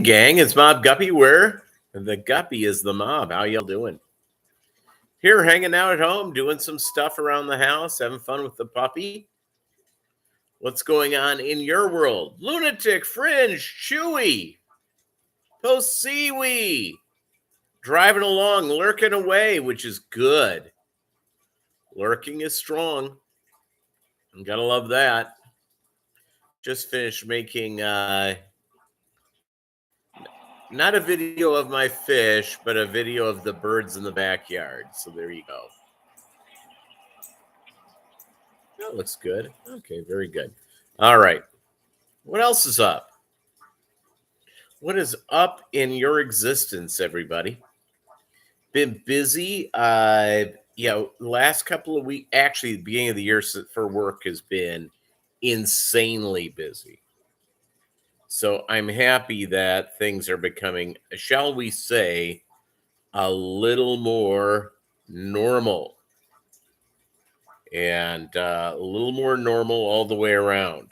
gang. It's Mob Guppy, where the Guppy is the mob. How y'all doing? Here, hanging out at home, doing some stuff around the house, having fun with the puppy. What's going on in your world? Lunatic, Fringe, Chewy, Post Seawee, driving along, lurking away, which is good. Lurking is strong. You gotta love that. Just finished making not a video of my fish, but a video of the birds in the backyard. So there you go. That looks good. Okay, very good. All right. What else is up? What is up in your existence, everybody? Been busy. Last couple of weeks, actually, the beginning of the year for work has been insanely busy. So I'm happy that things are becoming, shall we say, a little more normal. And a little more normal all the way around,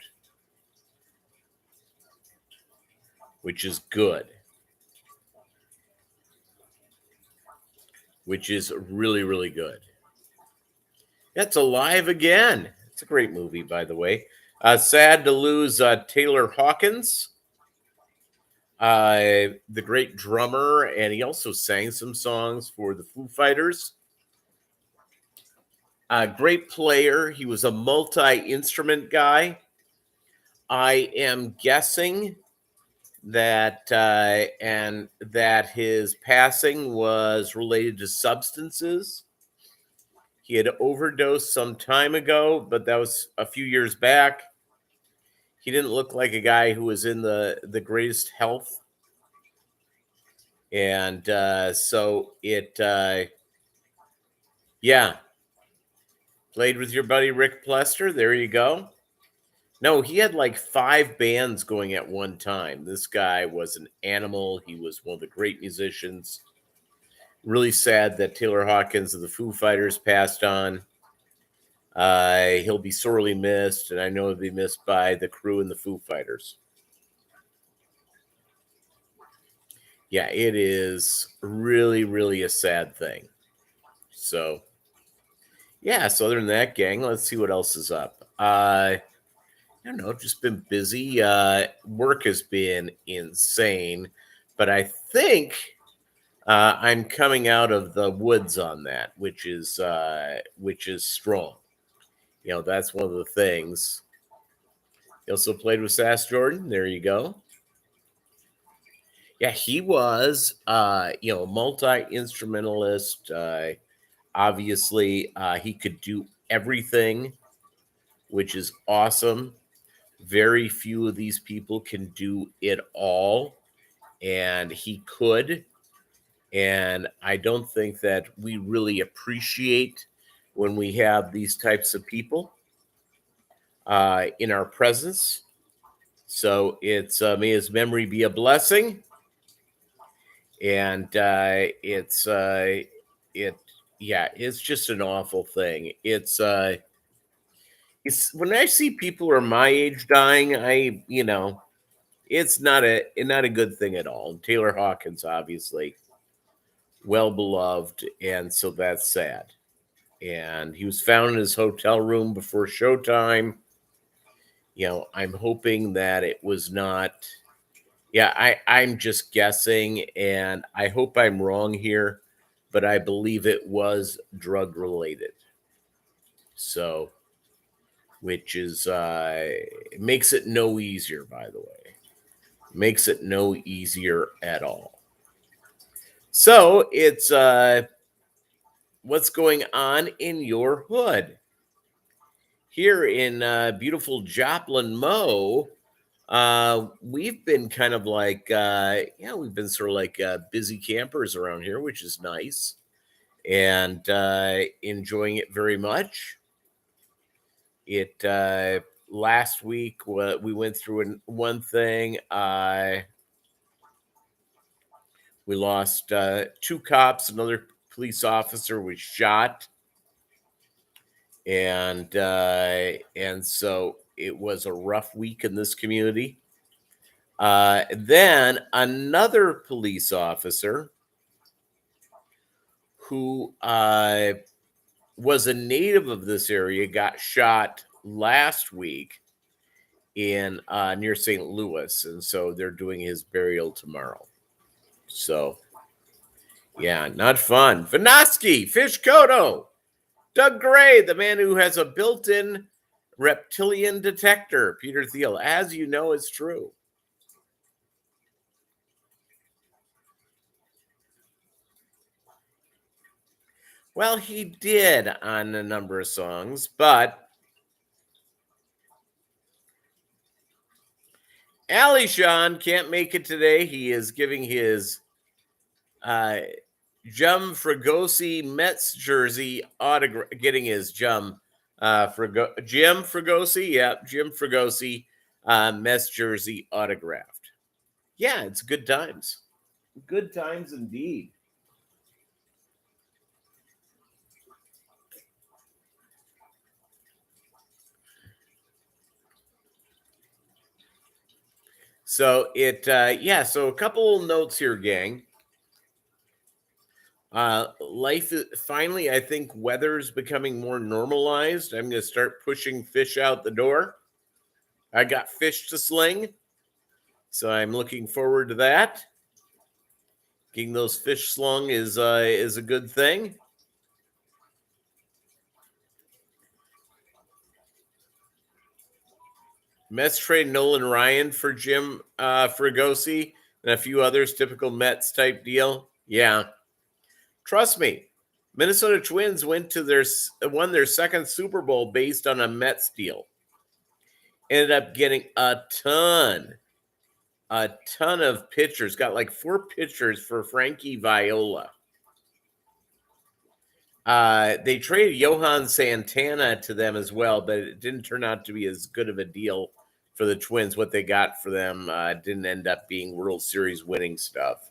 which is good. Which is really, really good. That's Alive Again. It's a great movie, by the way. Sad to lose Taylor Hawkins, the great drummer, and he also sang some songs for the Foo Fighters. Great player. He was a multi-instrument guy. I am guessing that his passing was related to substances. He had overdosed some time ago, but that was a few years back. He didn't look like a guy who was in the greatest health. And played with your buddy Rick Plester. There you go. No, he had like 5 bands going at one time. This guy was an animal. He was one of the great musicians. Really sad that Taylor Hawkins of the Foo Fighters passed on. He'll be sorely missed, and I know he'll be missed by the crew and the Foo Fighters. Yeah, it is really, really a sad thing. So, yeah, so other than that, gang, let's see what else is up. I don't know, just been busy. Work has been insane, but I think I'm coming out of the woods on that, which is strong. You know, that's one of the things. He also played with Sass Jordan. There you go. Yeah, he was, multi-instrumentalist. Obviously, he could do everything, which is awesome. Very few of these people can do it all, and he could. And I don't think that we really appreciate when we have these types of people in our presence. So it's may his memory be a blessing. And it's just an awful thing. It's when I see people who are my age dying, it's not a good thing at all. And Taylor Hawkins, obviously, well beloved, and so that's sad. And he was found in his hotel room before showtime. You know, I'm hoping that it was not. Yeah, I'm just guessing, and I hope I'm wrong here, but I believe it was drug related. So, which is it makes it no easier, by the way. Makes it no easier at all. So it's what's going on in your hood here in beautiful Joplin, Mo. We've been kind of like, we've been sort of like busy campers around here, which is nice, and enjoying it very much. It last week we went through one thing. We lost 2 cops, another police officer was shot, and so it was a rough week in this community. Then another police officer who was a native of this area got shot last week in near St. Louis, and so they're doing his burial tomorrow. So, yeah, not fun. Vinoski, Fish Koto, Doug Gray, the man who has a built-in reptilian detector. Peter Thiel, as you know, is true. Well, he did on a number of songs, but Ali Sean can't make it today. He is giving his Jum Fregosi Mets jersey autograph, getting his Jim Fregosi, Jim Fregosi Mets jersey autographed. Yeah, it's good times. Good times indeed. So so a couple notes here, gang. Life is finally, I think weather's becoming more normalized. I'm going to start pushing fish out the door. I got fish to sling, so I'm looking forward to that. Getting those fish slung is a good thing. Mets trade Nolan Ryan for Jim Fregosi and a few others. Typical Mets type deal. Yeah, trust me. Minnesota Twins won their second Super Bowl based on a Mets deal. Ended up getting a ton of pitchers. Got like 4 pitchers for Frankie Viola. They traded Johan Santana to them as well, but it didn't turn out to be as good of a deal for the Twins. What they got for them didn't end up being World Series winning stuff.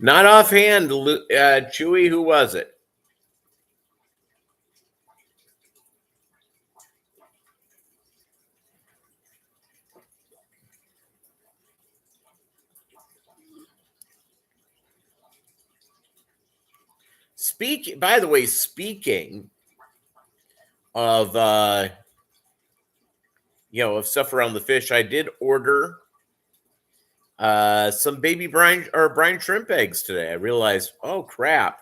Not offhand, Chewy, who was it? By the way, speaking of of stuff around the fish, I did order some baby brine shrimp eggs today. I realized, oh crap,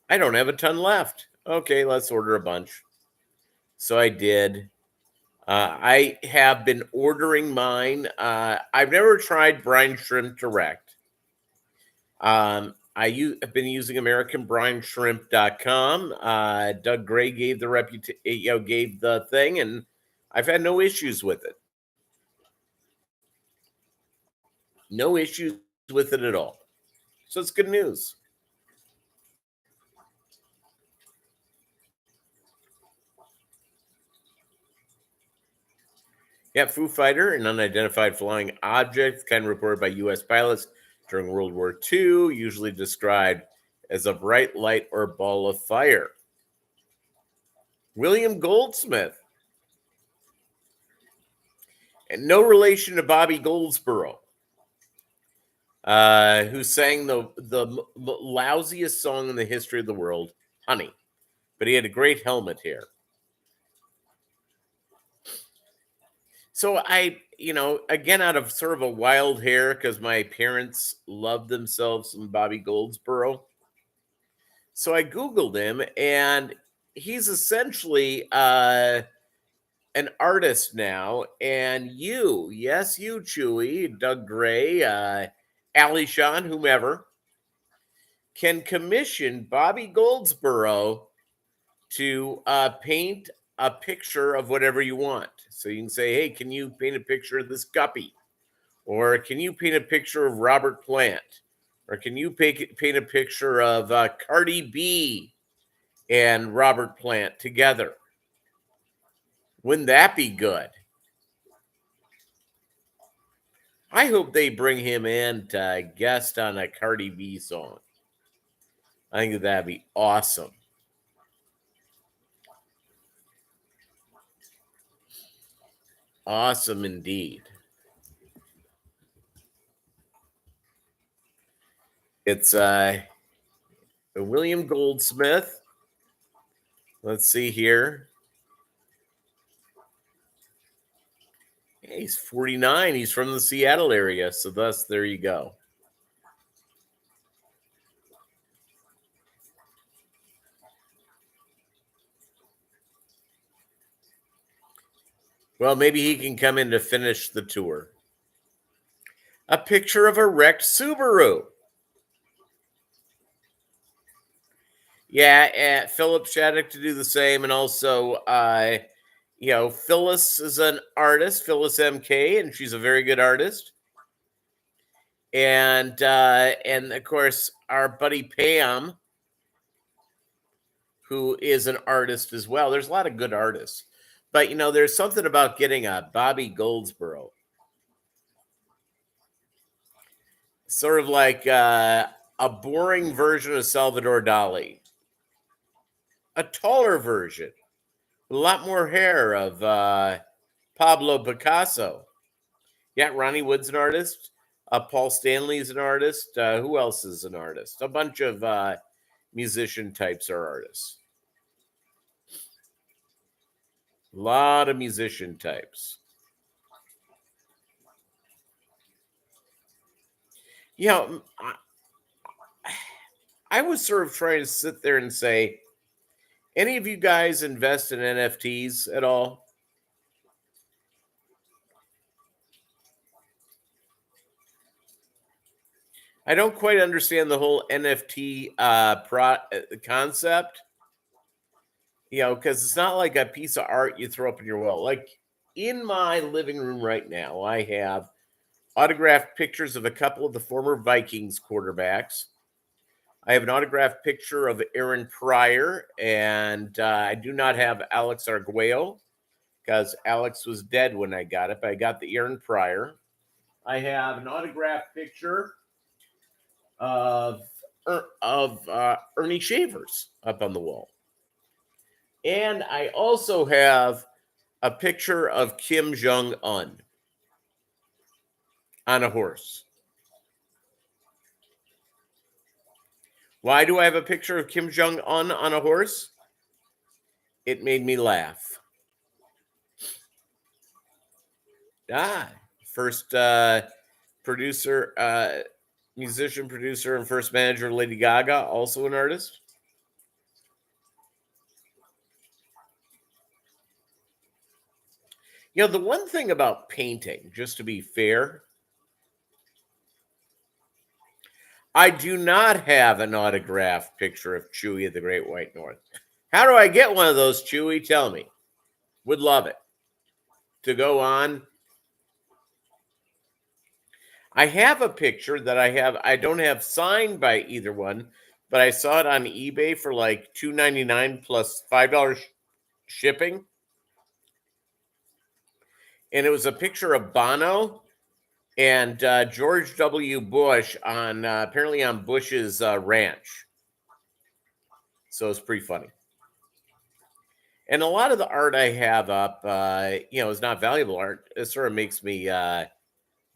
I don't have a ton left. Okay, let's order a bunch. So I did. I have been ordering mine. I've never tried brine shrimp direct. I've been using AmericanBrineShrimp.com. Doug Gray gave the thing, and I've had no issues with it. No issues with it at all. So it's good news. Yeah, Foo Fighter, an unidentified flying object, kind of reported by U.S. pilots during World War II, usually described as a bright light or ball of fire. William Goldsmith, and no relation to Bobby Goldsboro, who sang the lousiest song in the history of the world, Honey. But he had a great helmet here. So again, out of sort of a wild hair, because my parents loved themselves some Bobby Goldsboro. So I Googled him, and he's essentially an artist now. And you, Chewy, Doug Gray, Ali Sean, whomever, can commission Bobby Goldsboro to paint a picture of whatever you want. So you can say, hey, can you paint a picture of this Guppy? Or can you paint a picture of Robert Plant? Or can you paint a picture of Cardi B and Robert Plant together? Wouldn't that be good? I hope they bring him in to guest on a Cardi B song. I think that'd be awesome. awesome indeed. It's William Goldsmith. Let's see here. He's 49. He's from the Seattle area. So thus, there you go. Well, maybe he can come in to finish the tour. A picture of a wrecked Subaru. Yeah, Philip Shattuck to do the same. And also, Phyllis is an artist, Phyllis MK, and she's a very good artist. And of course, our buddy Pam, who is an artist as well. There's a lot of good artists. But, there's something about getting a Bobby Goldsboro. Sort of like a boring version of Salvador Dali. A taller version. A lot more hair of Pablo Picasso. Yeah, Ronnie Wood's an artist. Paul Stanley's an artist. Who else is an artist? A bunch of musician types are artists. A lot of musician types. I was sort of trying to sit there and say, any of you guys invest in NFTs at all? I don't quite understand the whole NFT concept. Because it's not like a piece of art you throw up in your wall. Like in my living room right now, I have autographed pictures of a couple of the former Vikings quarterbacks. I have an autographed picture of Aaron Pryor, and I do not have Alex Arguello because Alex was dead when I got it, but I got the Aaron Pryor. I have an autographed picture of Ernie Shavers up on the wall. And I also have a picture of Kim Jong-un on a horse. Why do I have a picture of Kim Jong-un on a horse? It made me laugh. First producer, musician, producer, and first manager, Lady Gaga, also an artist. The one thing about painting, just to be fair, I do not have an autographed picture of Chewie of the Great White North. How do I get one of those, Chewie? Tell me. Would love it. To go on. I have a picture that I don't have signed by either one, but I saw it on eBay for like $2.99 plus $5 shipping. And it was a picture of Bono and George W. Bush on apparently on Bush's ranch. So it's pretty funny. And a lot of the art I have up, is not valuable art. It sort of makes me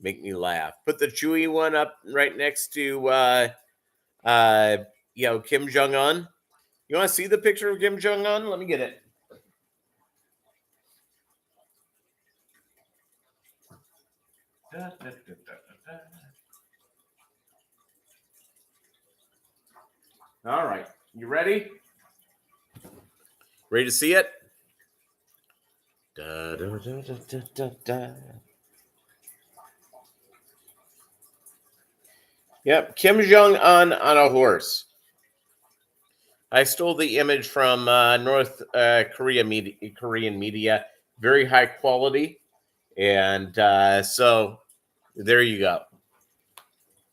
make me laugh. Put the Chewy one up right next to Kim Jong-un. You want to see the picture of Kim Jong-un? Let me get it. All right. You ready? Ready to see it? Da, da, da, da, da, da. Yep, Kim Jong-un on a horse. I stole the image from North Korean media, very high quality, and so there you go.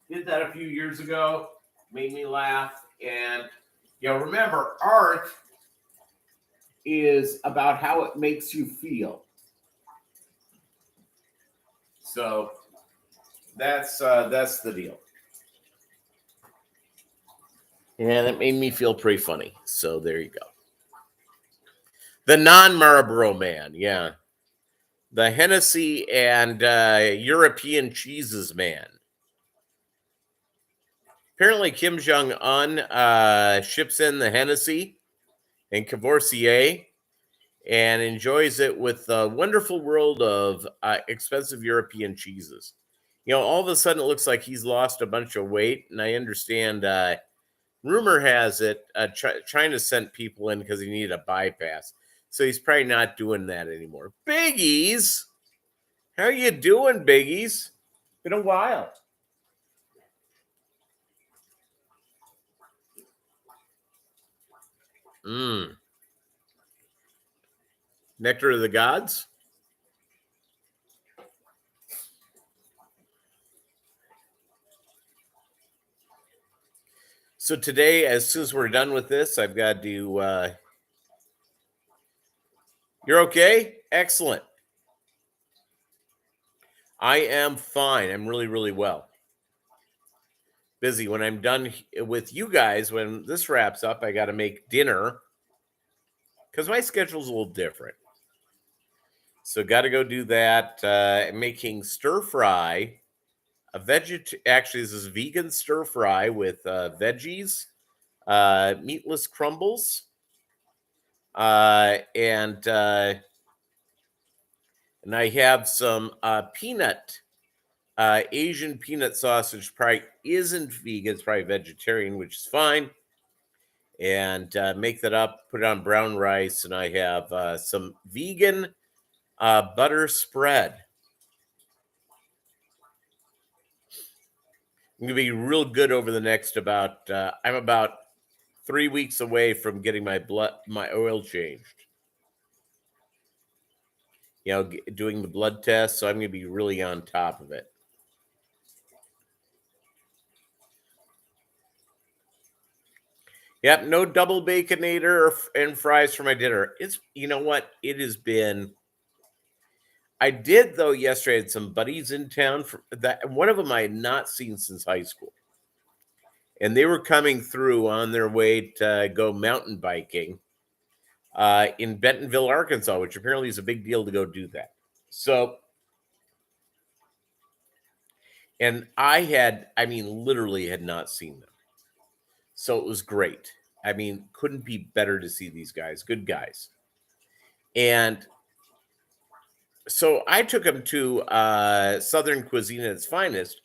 Did that a few years ago, made me laugh, and remember, art is about how it makes you feel. So that's the deal. And it made me feel pretty funny. So there you go. The non-Marlboro Man, yeah. the Hennessy and European cheeses man. Apparently, Kim Jong-un ships in the Hennessy and Cavoursier and enjoys it with the wonderful world of expensive European cheeses. You know, all of a sudden it looks like he's lost a bunch of weight, and I understand. Rumor has it China sent people in because he needed a bypass, so he's probably not doing that anymore. Biggies, how you doing, Biggies? Been a while. Nectar of the Gods. So today, as soon as we're done with this, I've got to. You're okay? Excellent. I am fine. I'm really, really well. Busy. When I'm done with you guys, when this wraps up, I got to make dinner because my schedule's a little different. So got to go do that. I'm making stir fry. Actually, this is vegan stir fry with veggies, meatless crumbles, and I have some peanut, Asian peanut sausage. Probably isn't vegan; it's probably vegetarian, which is fine. And make that up, put it on brown rice, and I have some vegan butter spread. I'm gonna be real good over the next I'm about 3 weeks away from getting my oil changed. You know, doing the blood test, so I'm gonna be really on top of it. Yep, no double baconator and fries for my dinner. You know what? It has been. I did though yesterday. I had some buddies in town for that. One of them I had not seen since high school, and they were coming through on their way to go mountain biking in Bentonville, Arkansas, which apparently is a big deal to go do that. So, and I mean, literally had not seen them. So it was great. I mean, couldn't be better to see these guys, good guys. And so I took them to Southern cuisine at its finest.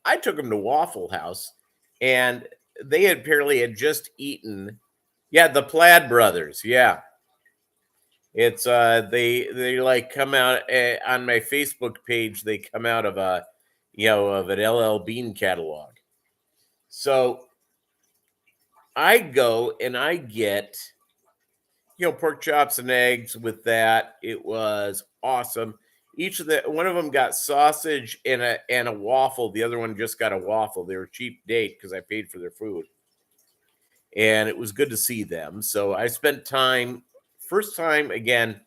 I took them to Waffle House, and they apparently had just eaten. Yeah, the Plaid brothers. Yeah, it's they like come out on my Facebook page. They come out of of an LL Bean catalog. So I go and I get pork chops and eggs with that. It was awesome. One of them got sausage and a waffle. The other one just got a waffle. They were cheap date because I paid for their food. And it was good to see them. So I spent time, first time again,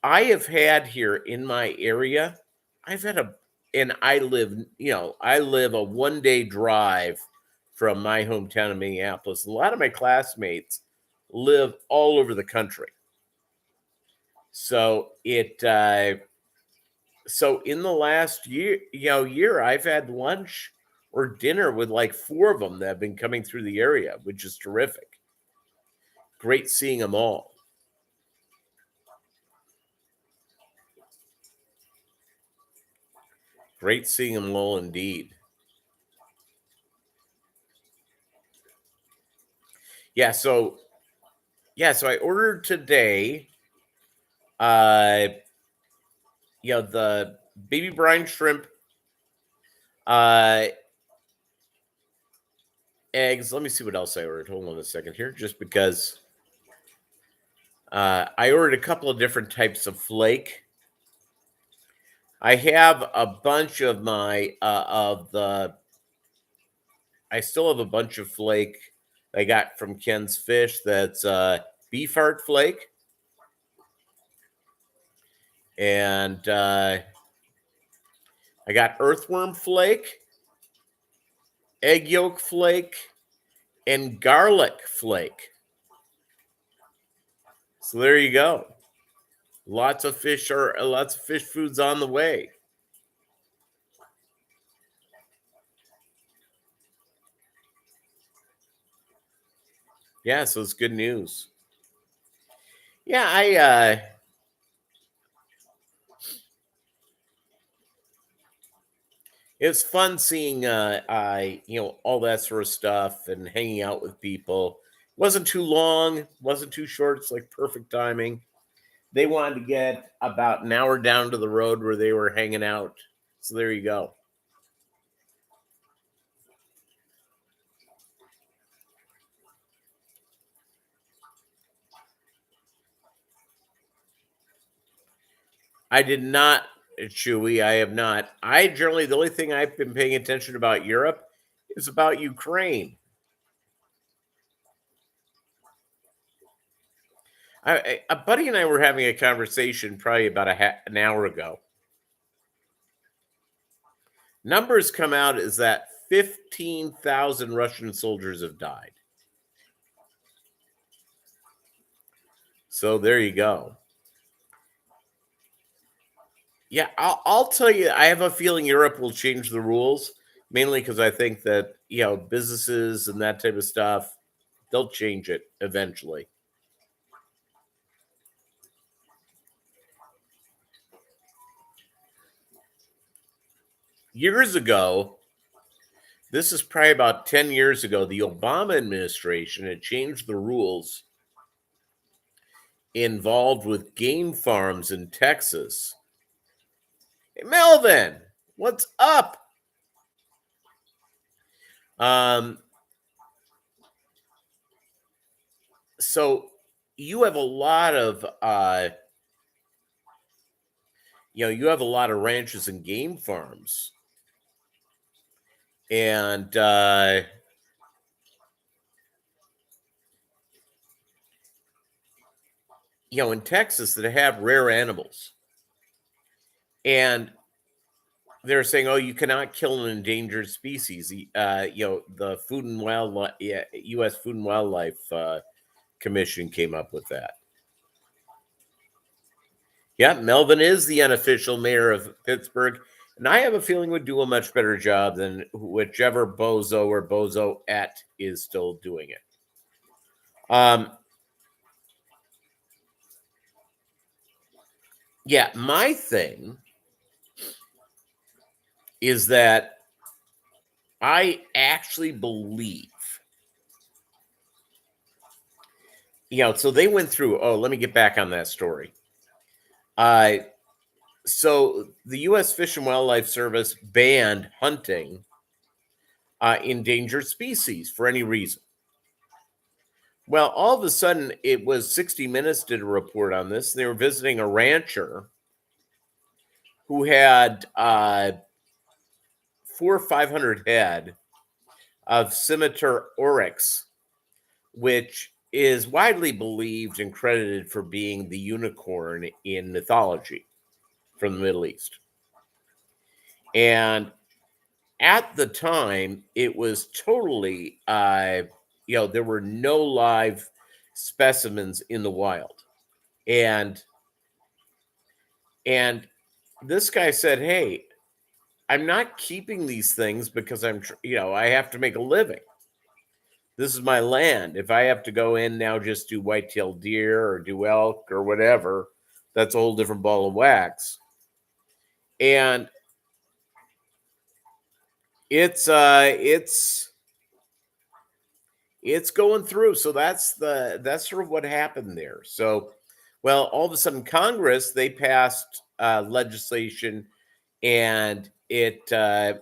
I have had here in my area, and I live a 1-day drive from my hometown of Minneapolis. A lot of my classmates live all over the country. So so in the last year, I've had lunch or dinner with like 4 of them that have been coming through the area, which is terrific. Great seeing them all. Great seeing them all indeed. So I ordered today the baby brine shrimp, eggs. Let me see what else I ordered. Hold on a second here, just because I ordered a couple of different types of flake. I have a bunch of my I still have a bunch of flake I got from Ken's Fish. That's beef heart flake. And I got earthworm flake, egg yolk flake, and garlic flake. So there you go. Lots of fish foods on the way. Yeah, so it's good news. Yeah, it's fun seeing all that sort of stuff and hanging out with people. Wasn't too long, wasn't too short. It's like perfect timing. They wanted to get about an hour down to the road where they were hanging out. So there you go. I did not, Chewy. I have not. I generally, the only thing I've been paying attention about Europe is about Ukraine. A buddy and I were having a conversation probably about an hour ago. Numbers come out is that 15,000 Russian soldiers have died. So there you go. Yeah, I'll tell you, I have a feeling Europe will change the rules, mainly because I think that, businesses and that type of stuff, they'll change it eventually. Years ago, this is probably about 10 years ago, the Obama administration had changed the rules involved with game farms in Texas. Hey, Melvin, what's up? So you have a lot of you have a lot of ranches and game farms, and in Texas that have rare animals, and they're saying, "Oh, you cannot kill an endangered species." The Food and Wildlife, U.S. Food and Wildlife Commission came up with that. Yeah, Melvin is the unofficial mayor of Pittsburgh, and I have a feeling would do a much better job than whichever bozo or bozo-ette is still doing it. Yeah, my thing is that I actually believe, so they went through. Oh, let me get back on that story. So the U.S. Fish and Wildlife Service banned hunting endangered species for any reason. Well, all of a sudden, it was 60 Minutes did a report on this. They were visiting a rancher who had 400 or 500 head of scimitar oryx, which is widely believed and credited for being the unicorn in mythology from the Middle East. And at the time, it was totally, there were no live specimens in the wild. And this guy said, "Hey, I'm not keeping these things because I have to make a living. This is my land. If I have to go in now, just do white-tailed deer or do elk or whatever, that's a whole different ball of wax." And it's going through. So that's sort of what happened there. So, well, all of a sudden, Congress, they passed legislation, and it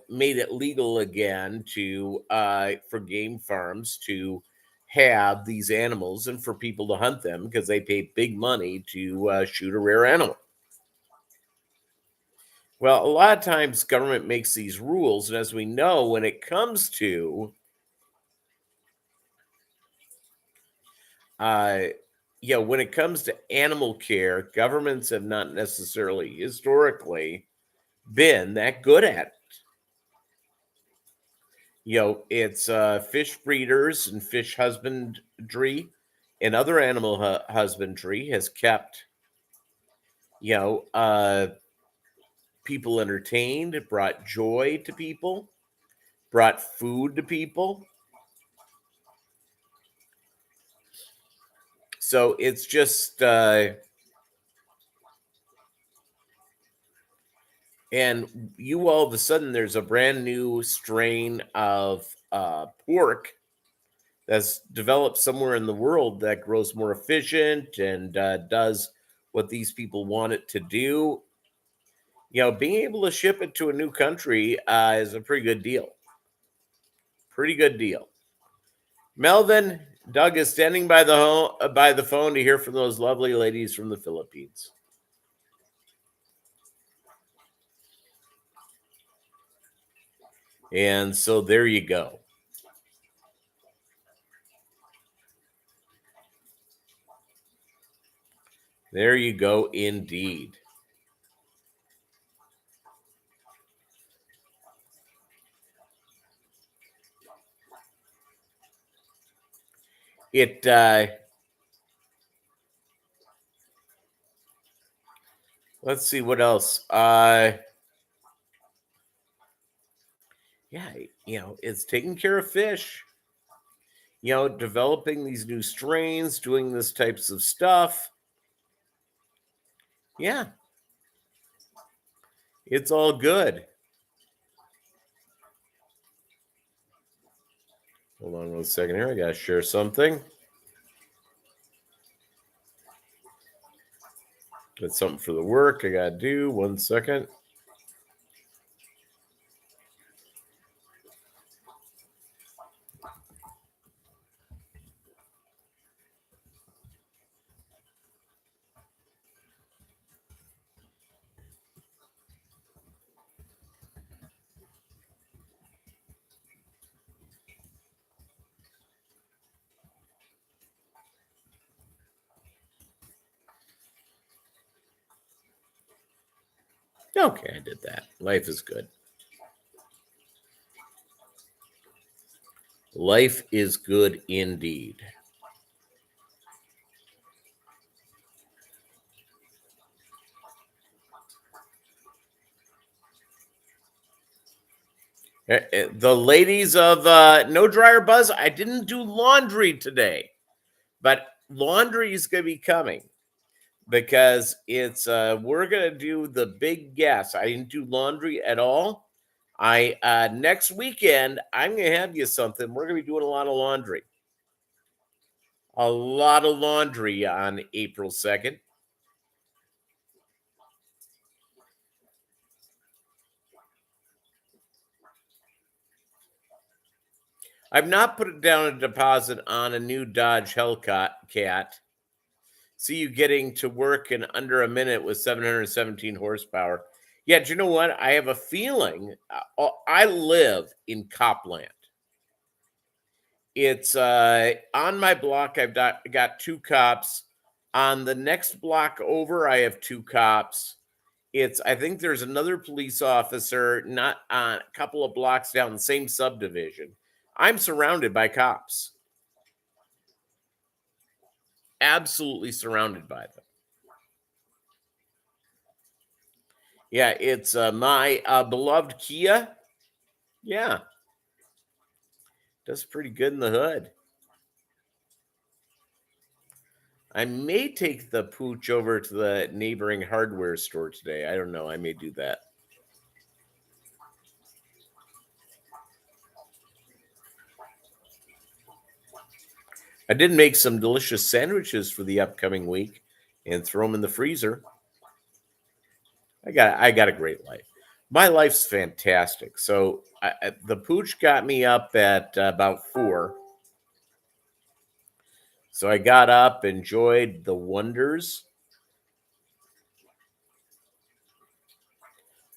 made it legal again for game farms to have these animals and for people to hunt them because they pay big money to shoot a rare animal. Well, a lot of times government makes these rules, and as we know, when it comes to when it comes to animal care, governments have not necessarily historically been that good at it. It's fish breeders and fish husbandry and other animal husbandry has kept you know, people entertained, it brought joy to people, brought food to people. So it's just, and you all of a sudden, there's a brand new strain of pork that's developed somewhere in the world that grows more efficient and does what these people want it to do. Being able to ship it to a new country is a pretty good deal. Pretty good deal. Melvin, Doug is standing by the phone to hear from those lovely ladies from the Philippines. And so there you go. There you go, indeed. It let's see what else. Yeah, it's taking care of fish. Developing these new strains, doing this types of stuff. Yeah. It's all good. Hold on 1 second here. I gotta share something. Got something for the work I gotta do. 1 second. Okay, I did that. Life is good. Life is good indeed. The ladies of No Dryer Buzz, I didn't do laundry today, but laundry is going to be coming because it's we're going to do the big guess. I didn't do laundry at all. I next weekend I'm going to have you something. We're going to be doing a lot of laundry. A lot of laundry on April 2nd. I've not put down a deposit on a new Dodge Hellcat. See you getting to work in under a minute with 717 horsepower. Yeah, do you know what? I have a feeling I live in Copland. It's on my block. I've got 2 cops. On the next block over, I have 2 cops. I think there's another police officer not on a couple of blocks down the same subdivision. I'm surrounded by cops. Absolutely surrounded by them. Yeah, it's my beloved Kia. Yeah. Does pretty good in the hood. I may take the pooch over to the neighboring hardware store today. I don't know. I may do that. I did make some delicious sandwiches for the upcoming week and throw them in the freezer. I got a great life. My life's fantastic. So the pooch got me up at about 4. So I got up, enjoyed the wonders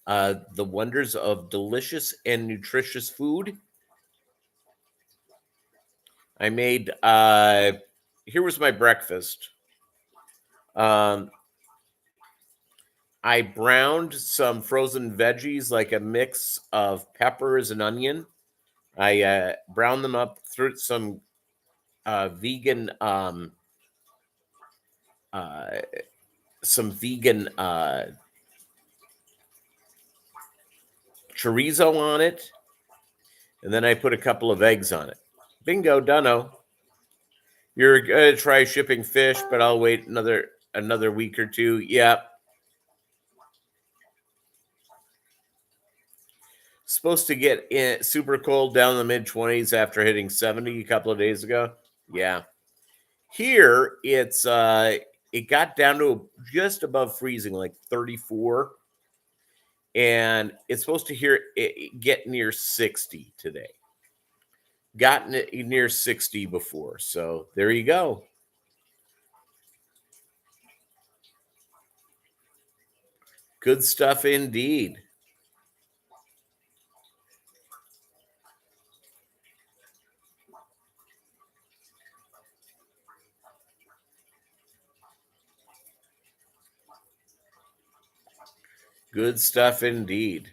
of delicious and nutritious food. I made here was my breakfast. I browned some frozen veggies, like a mix of peppers and onion. I browned them up, threw some vegan some vegan chorizo on it, and then I put a couple of eggs on it. Bingo, dunno. You're gonna try shipping fish, but I'll wait another week or two. Yep. Supposed to get super cold down in the mid-20s after hitting 70 a couple of days ago. Yeah. Here it's it got down to just above freezing, like 34. And it's supposed to get near 60 today. Gotten it near 60 before. So there you go. Good stuff indeed. Good stuff indeed.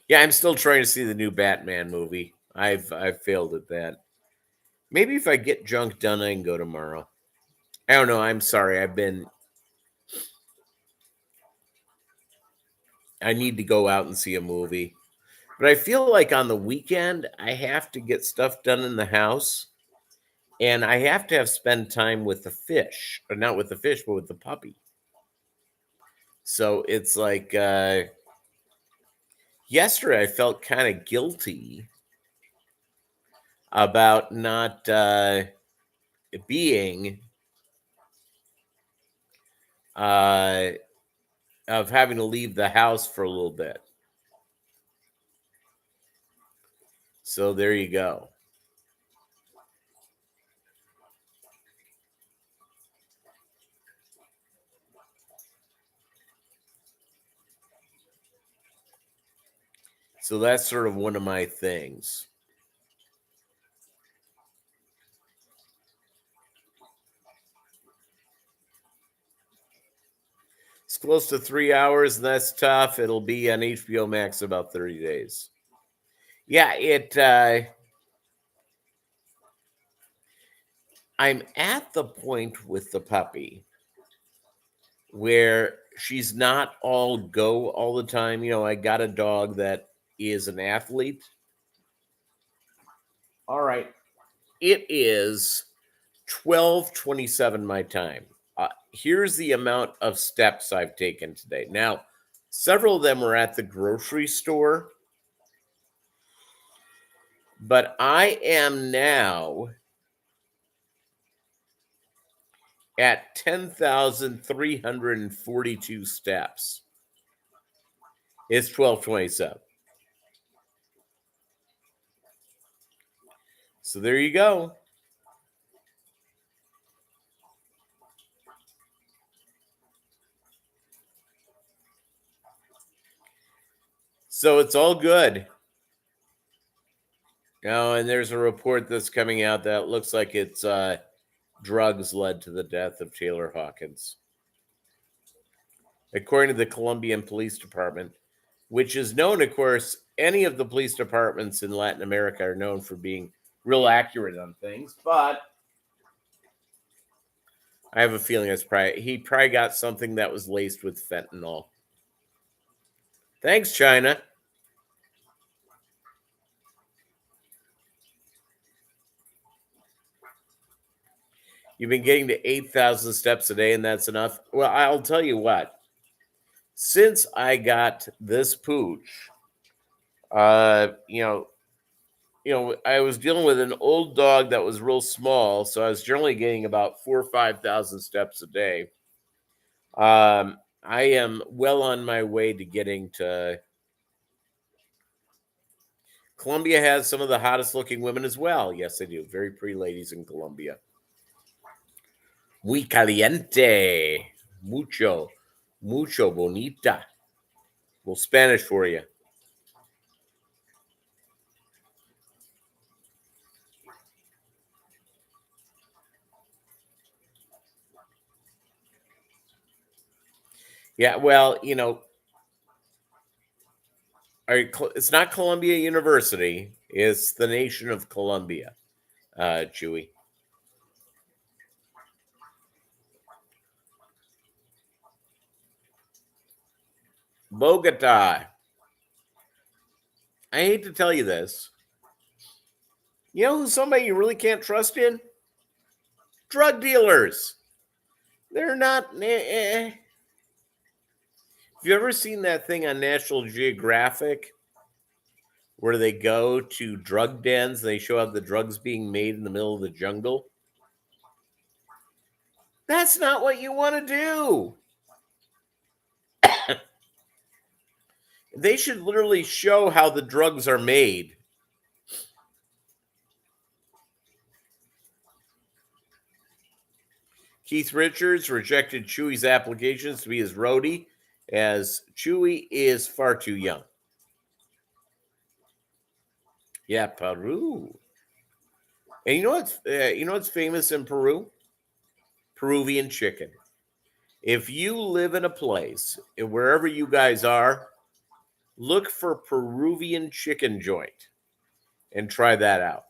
Yeah, I'm still trying to see the new Batman movie. I've failed at that. Maybe if I get junk done, I can go tomorrow. I don't know. I'm sorry. I need to go out and see a movie. But I feel like on the weekend, I have to get stuff done in the house. And I have to spend time with the fish. Or not with the fish, but with the puppy. So it's like yesterday I felt kind of guilty about not being of having to leave the house for a little bit. So there you go. So that's sort of one of my things. It's close to 3 hours, and that's tough. It'll be on HBO Max in about 30 days. Yeah, I'm at the point with the puppy where she's not all go all the time. You know, I got a dog that is an athlete. All right. It is 12:27 my time. Here's the amount of steps I've taken today. Now, several of them were at the grocery store, but I am now at 10,342 steps. It's 12:27. So there you go. So it's all good. Now, and there's a report that's coming out that looks like it's drugs led to the death of Taylor Hawkins. According to the Colombian Police Department, which is known, of course, any of the police departments in Latin America are known for being real accurate on things, but I have a feeling he probably got something that was laced with fentanyl. Thanks, China. You've been getting to 8,000 steps a day, and that's enough. Well, I'll tell you what. Since I got this pooch, I was dealing with an old dog that was real small, so I was generally getting about 4,000 or 5,000 steps a day. I am well on my way to getting to. Colombia has some of the hottest looking women as well. Yes, they do. Very pretty ladies in Colombia. Muy caliente. Mucho bonita. Well, Spanish for you. Yeah, well, it's not Columbia University. It's the nation of Colombia, Chewy. Bogota. I hate to tell you this. You know who's somebody you really can't trust in? Drug dealers. They're not. Have you ever seen that thing on National Geographic where they go to drug dens? They show how the drugs being made in the middle of the jungle. That's not what you want to do. They should literally show how the drugs are made. Keith Richards rejected Chewy's applications to be his roadie, as Chewy is far too young. Yeah, Peru. And you know what's famous in Peru? Peruvian chicken. If you live in a place, wherever you guys are, look for Peruvian chicken joint and try that out.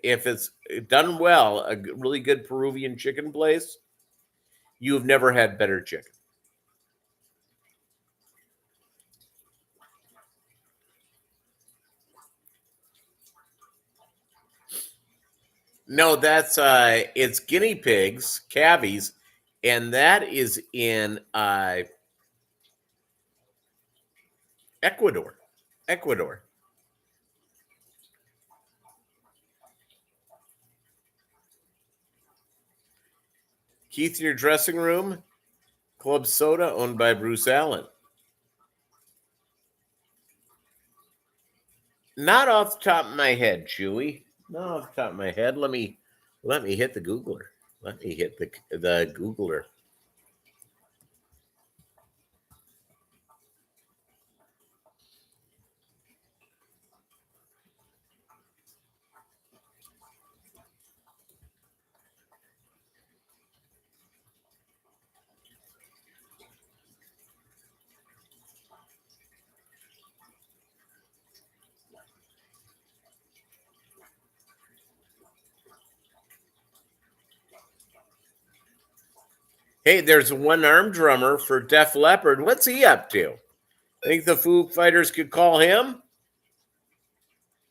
If it's done well, a really good Peruvian chicken place, you have never had better chicken. No, that's it's guinea pigs, cavies, and that is in Ecuador. Keith, in your dressing room, Club Soda, owned by Bruce Allen. Not off the top of my head, Chewy. Not off the top of my head. Let me hit the Googler. Let me hit the Googler. Hey, there's one arm drummer for Def Leppard. What's he up to? Think the Foo Fighters could call him?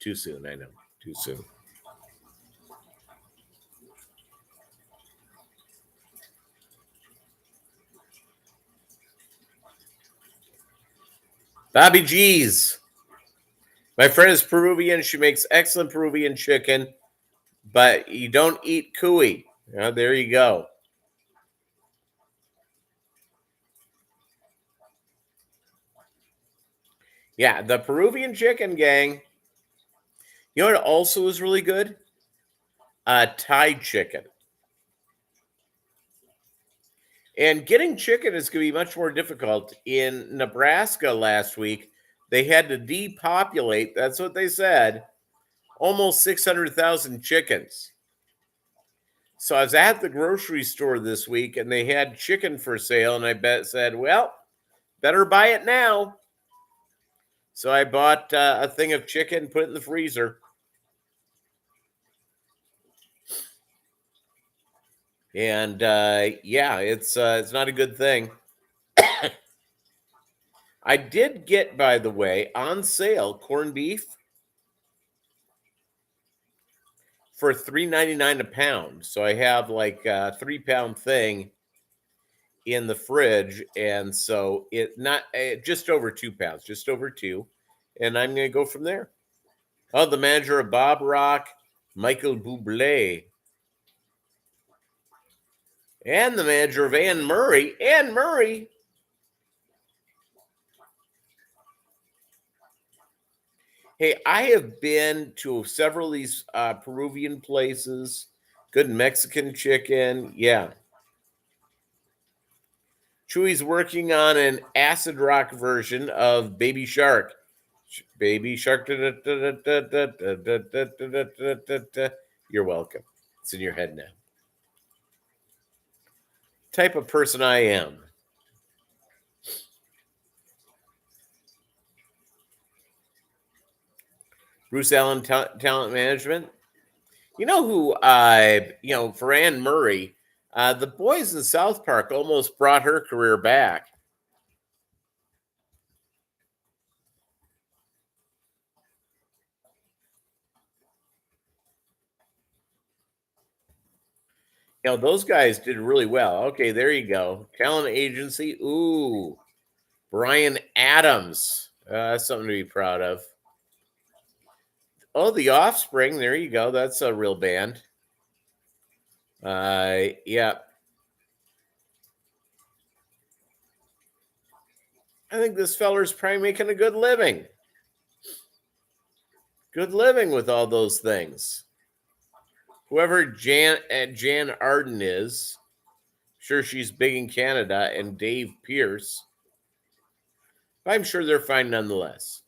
Too soon, I know. Too soon. Bobby G's. My friend is Peruvian. She makes excellent Peruvian chicken, but you don't eat cuy. There you go. Yeah, the Peruvian chicken, gang. You know what also is really good? Thai chicken. And getting chicken is going to be much more difficult. In Nebraska last week, they had to depopulate, that's what they said, almost 600,000 chickens. So I was at the grocery store this week, and they had chicken for sale, and I said, well, better buy it now. So I bought a thing of chicken, put it in the freezer. And yeah, it's not a good thing. I did get, by the way, on sale corned beef for $3.99 a pound. So I have like a 3-pound thing in the fridge, and so it not just over 2 pounds, just over 2, and I'm going to go from there. Oh, the manager of Bob Rock, Michael Bublé, and the manager of Anne Murray. Anne Murray. Hey, I have been to several of these Peruvian places. Good Mexican chicken. Yeah. Chewy's working on an acid rock version of Baby Shark. Baby Shark. You're welcome. It's in your head now. Type of person I am. Bruce Allen Talent Management. You know who, for Anne Murray, the boys in South Park almost brought her career back. You know, those guys did really well. Okay, there you go. Talent agency. Ooh, Brian Adams. That's something to be proud of. Oh, The Offspring. There you go. That's a real band. Yeah. I think this feller's probably making a good living. Good living with all those things. Whoever Jan Arden is, sure she's big in Canada, and Dave Pierce. I'm sure they're fine nonetheless.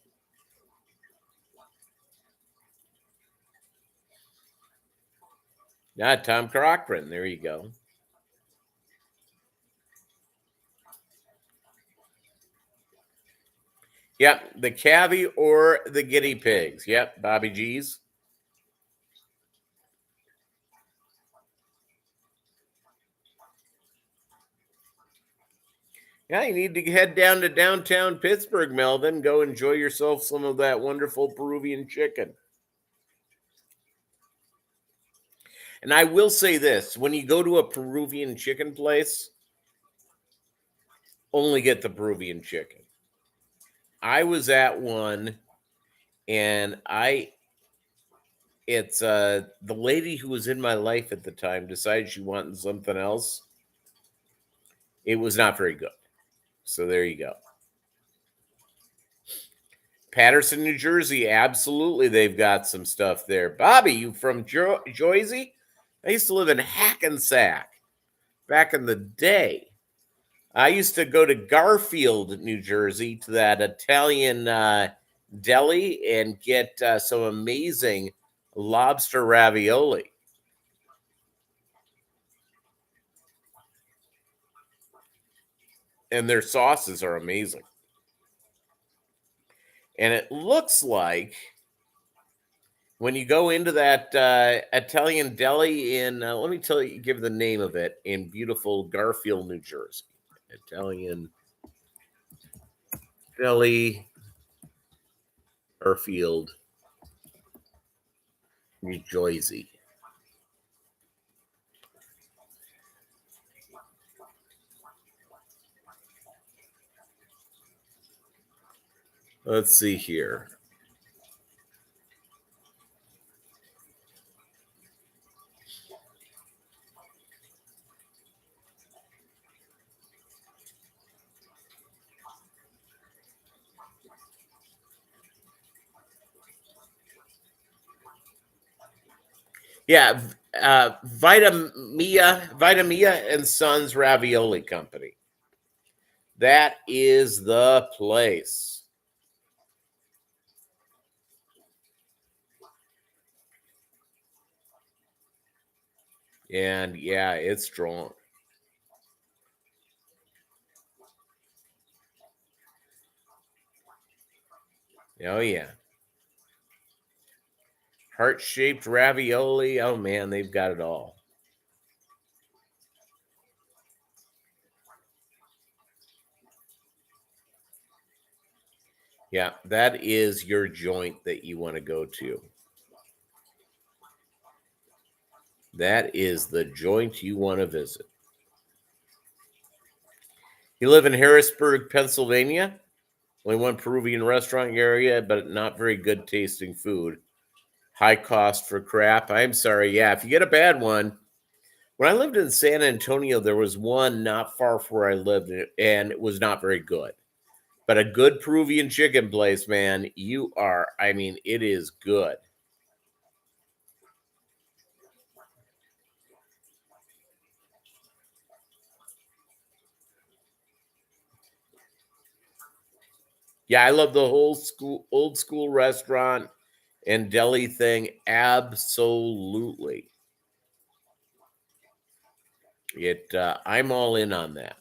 Tom Cochran. There you go. Yep, the Cavi or the Guinea Pigs. Yep, Bobby G's. Yeah, you need to head down to downtown Pittsburgh, Melvin. Go enjoy yourself some of that wonderful Peruvian chicken. And I will say this, when you go to a Peruvian chicken place, only get the Peruvian chicken. I was at one, and it's the lady who was in my life at the time decided she wanted something else. It was not very good. So there you go. Patterson, New Jersey, absolutely, they've got some stuff there. Bobby, you from Jersey? I used to live in Hackensack back in the day. I used to go to Garfield, New Jersey, to that Italian deli and get some amazing lobster ravioli. And their sauces are amazing. And it looks like when you go into that Italian deli in, let me tell you, give the name of it, in beautiful Garfield, New Jersey. Italian deli, Garfield, New Jersey. Let's see here. Yeah, Vitamia and Sons Ravioli Company. That is the place. And yeah, it's strong. Oh yeah. Heart-shaped ravioli. Oh man, they've got it all. Yeah, that is your joint that you want to go to. That is the joint you want to visit. You live in Harrisburg, Pennsylvania. Only one Peruvian restaurant area, but not very good tasting food. High cost for crap. I'm sorry. Yeah, if you get a bad one. When I lived in San Antonio, there was one not far from where I lived, and it was not very good. But a good Peruvian chicken place, man, it is good. Yeah, I love the whole old school restaurant and deli thing. Absolutely. I'm all in on that.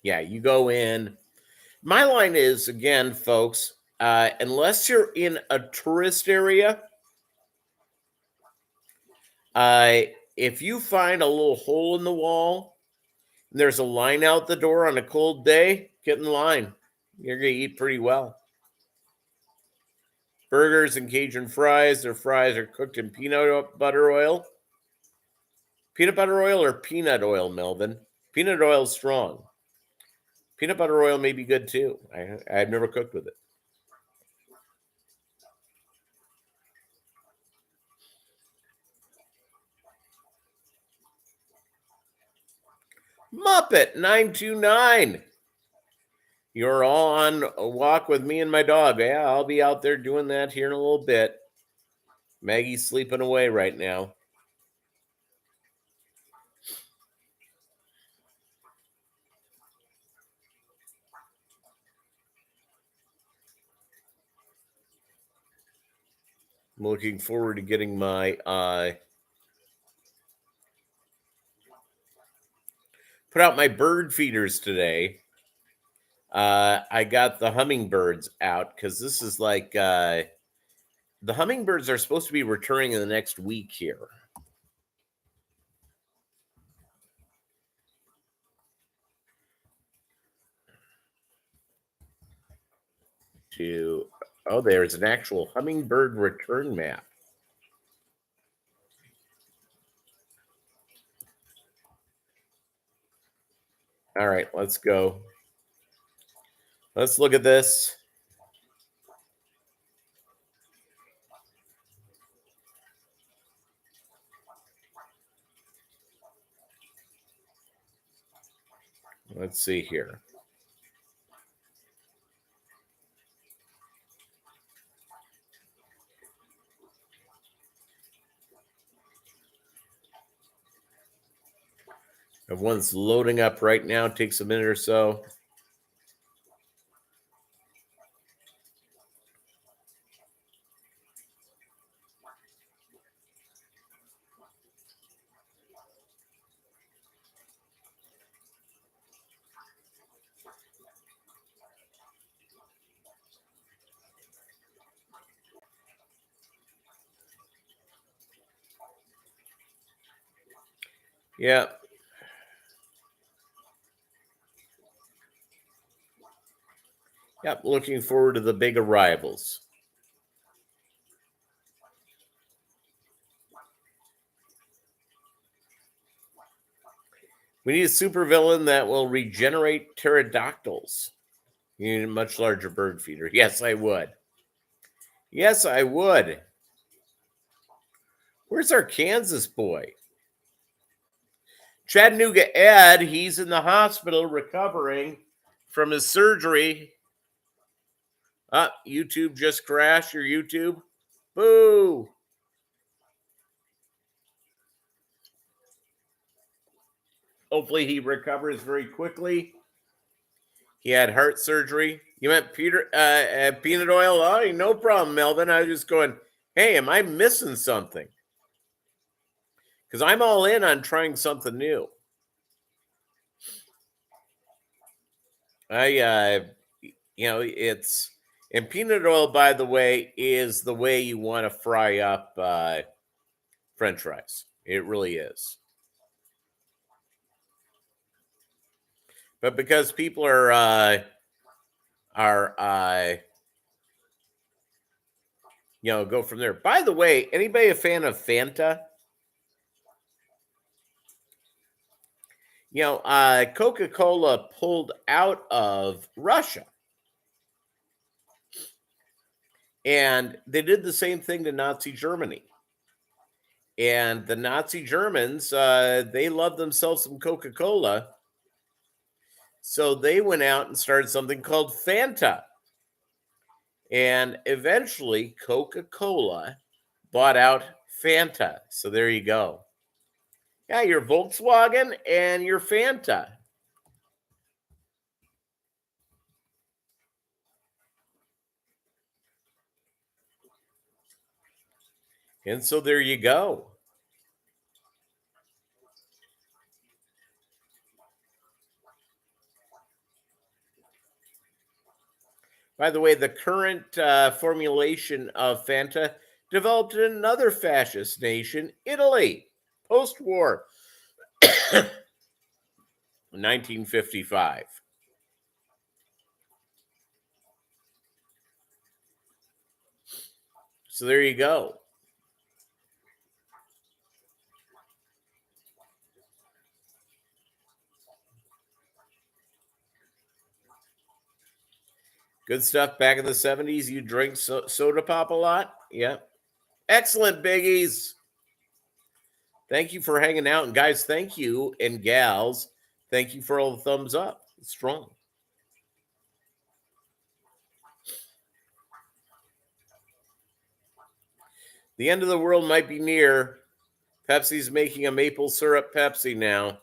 Yeah, you go in. My line is, again, folks, unless you're in a tourist area, if you find a little hole in the wall and there's a line out the door on a cold day, Get in line. You're going to eat pretty well. Burgers and Cajun fries. Their fries are cooked in peanut butter oil. Peanut butter oil or peanut oil, Melvin? Peanut oil is strong. Peanut butter oil may be good too. I've never cooked with it. Muppet 929. You're all on a walk with me and my dog. Yeah, I'll be out there doing that here in a little bit. Maggie's sleeping away right now. I'm looking forward to getting my put out my bird feeders today. I got the hummingbirds out because this is like the hummingbirds are supposed to be returning in the next week here. There's an actual hummingbird return map. All right, let's go. Let's look at this. Let's see here. Everyone's loading up right now. It takes a minute or so. Yeah. Yep, looking forward to the big arrivals. We need a supervillain that will regenerate pterodactyls. You need a much larger bird feeder. Yes, I would. Yes, I would. Where's our Kansas boy? Chattanooga Ed, he's in the hospital recovering from his surgery. YouTube just crashed. Your YouTube? Boo! Hopefully he recovers very quickly. He had heart surgery. You meant peanut oil? Oh, no problem, Melvin. I was just going, hey, am I missing something? Because I'm all in on trying something new. It's... And peanut oil, by the way, is the way you want to fry up French fries. It really is. But because people are go from there. By the way, anybody a fan of Fanta? Coca-Cola pulled out of Russia. And they did the same thing to Nazi Germany. And the Nazi Germans, they loved themselves some Coca-Cola. So they went out and started something called Fanta. And eventually, Coca-Cola bought out Fanta. So there you go. Yeah, your Volkswagen and your Fanta. And so there you go. By the way, the current formulation of Fanta developed in another fascist nation, Italy, post-war, 1955. So there you go. Good stuff. Back in the 70s, you drink soda pop a lot? Yeah. Excellent, biggies. Thank you for hanging out. And guys, thank you. And gals, thank you for all the thumbs up. It's strong. The end of the world might be near. Pepsi's making a maple syrup Pepsi now.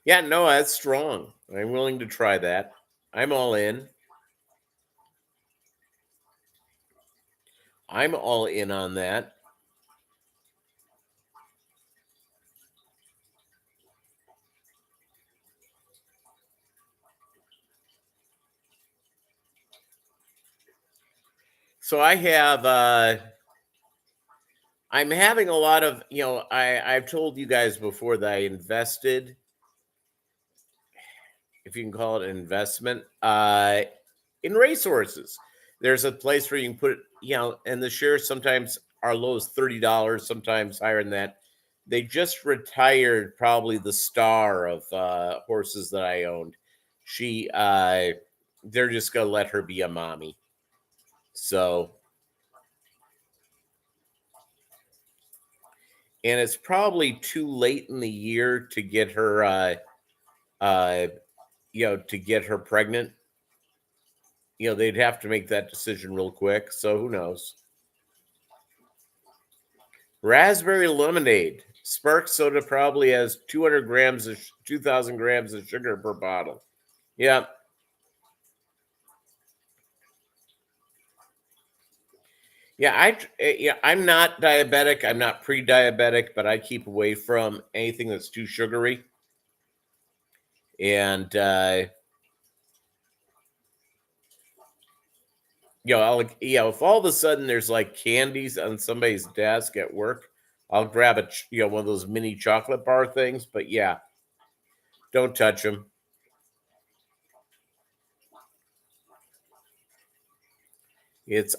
Yeah, no, that's strong. I'm willing to try that. I'm all in. I'm all in on that. So I have I'm having a lot of, I've told you guys before that I invested, if you can call it an investment, in racehorses. There's a place where you can put, and the shares sometimes are low as $30, sometimes higher than that. They just retired probably the star of horses that I owned. They're just gonna let her be a mommy. So, and it's probably too late in the year to get her, to get her pregnant. They'd have to make that decision real quick. So who knows? Raspberry lemonade. Spark soda probably has 200 grams of 2,000 grams of sugar per bottle. Yeah. Yeah, I'm not diabetic. I'm not pre-diabetic, but I keep away from anything that's too sugary. And if all of a sudden there's like candies on somebody's desk at work, I'll grab one of those mini chocolate bar things. But yeah, don't touch them.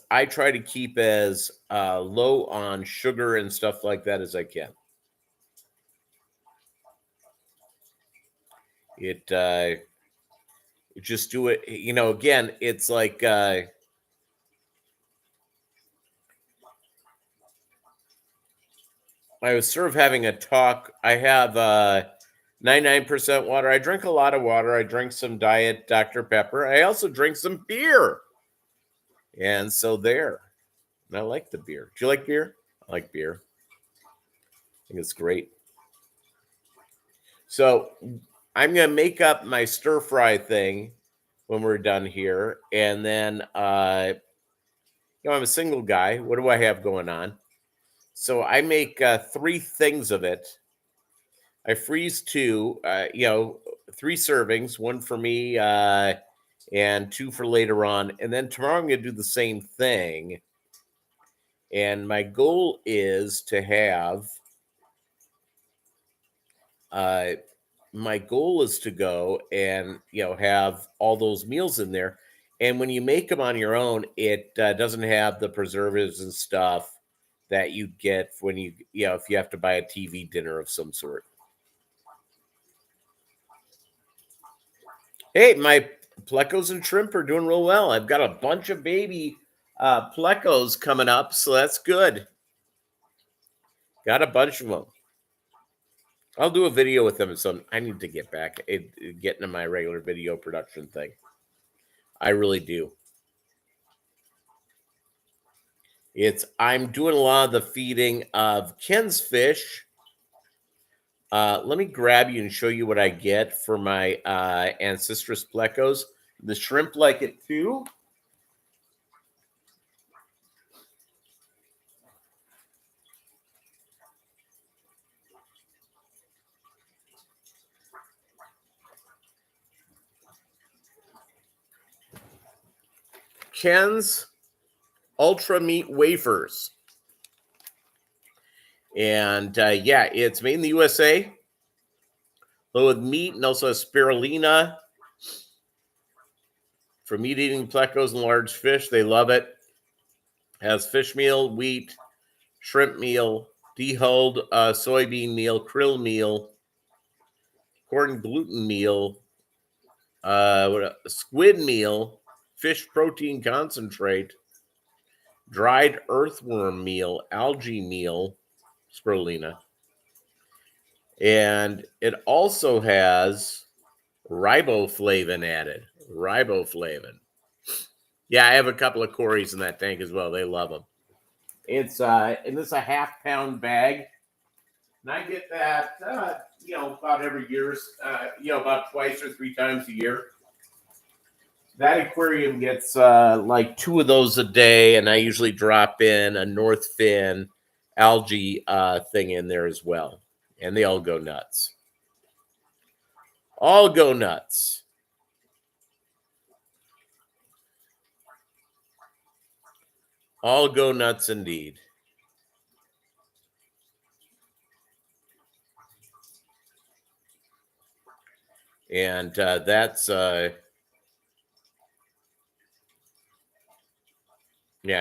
I try to keep as low on sugar and stuff like that as I can. Just do it. Again, it's like I was sort of having a talk. I have 99% water. I drink a lot of water. I drink some Diet Dr. Pepper. I also drink some beer. And so there. And I like the beer. Do you like beer? I like beer. I think it's great. So I'm going to make up my stir fry thing when we're done here. And then, I'm a single guy. What do I have going on? So I make 3 things of it. I freeze 2, 3 servings, 1 for me and 2 for later on. And then tomorrow I'm going to do the same thing. And my goal is to have, go and, have all those meals in there. And when you make them on your own, it doesn't have the preservatives and stuff that you get when if you have to buy a TV dinner of some sort. Hey, my plecos and shrimp are doing real well. I've got a bunch of baby plecos coming up, so that's good. Got a bunch of them. I'll do a video with them. So I need to get back, get into my regular video production thing. I really do. I'm doing a lot of the feeding of Ken's fish. Let me grab you and show you what I get for my Ancestris plecos. The shrimp like it too. Ken's Ultra Meat Wafers. And it's made in the USA. Low with meat and also spirulina, for meat-eating plecos and large fish. They love it. Has fish meal, wheat, shrimp meal, dehulled soybean meal, krill meal, corn gluten meal, squid meal, fish protein concentrate, dried earthworm meal, algae meal, spirulina. And it also has riboflavin added. Riboflavin. Yeah, I have a couple of Corys in that tank as well. They love them. It's and this is a half-pound bag, and I get that about every year, about twice or three times a year. That aquarium gets like 2 of those a day, and I usually drop in a North Fin algae thing in there as well, and they all go nuts. All go nuts. All go nuts indeed. And that's yeah,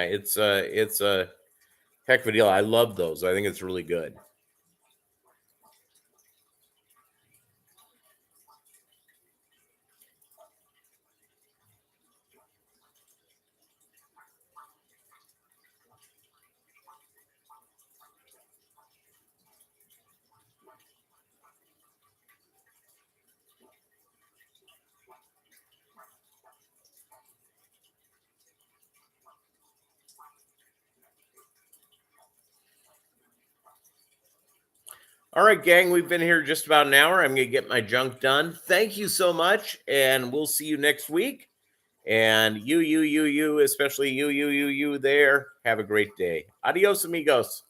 it's a heck of a deal. I love those. I think it's really good. All right, gang, we've been here just about an hour. I'm going to get my junk done. Thank you so much, and we'll see you next week. And you, especially you there, have a great day. Adios, amigos.